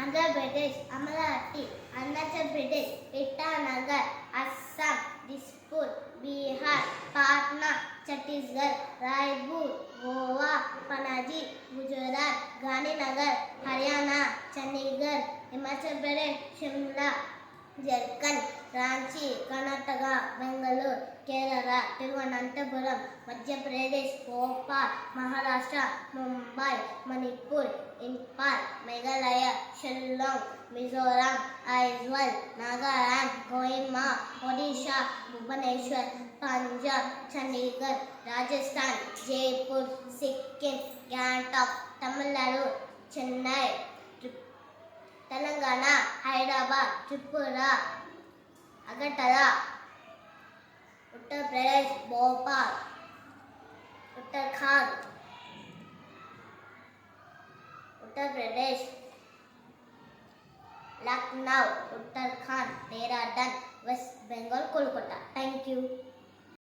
Andhra Pradesh, Amalati, Arunachal Pradesh, Itanagar, Assam, Dispur, Bihar, Patna, Chhattisgarh, Raipur, Goa, Panaji, Gujarat, Gandhinagar, Haryana, Chandigarh, Himachal Pradesh, Shimla, Jharkhand, Ranchi, Karnataka, Bangalore, Kerala, Thiruvananthapuram, Madhya Pradesh, Bhopal, Maharashtra, Mumbai, Manipur, Impal, Meghalaya, Shillong, Mizoram, Aizawl, Nagaland, Kohima, Odisha, Bhubaneswar, Punjab, Chandigarh, Rajasthan, Jaipur, Sikkim, Gangtok, Tamil Nadu, Chennai, Telangana, Hyderabad, Tripura, Agartala, Uttar Pradesh, Bhopal, Uttarakhand, Uttar Pradesh, Lucknow, Uttarakhand, Dehradun, West Bengal, Kolkata. Thank you.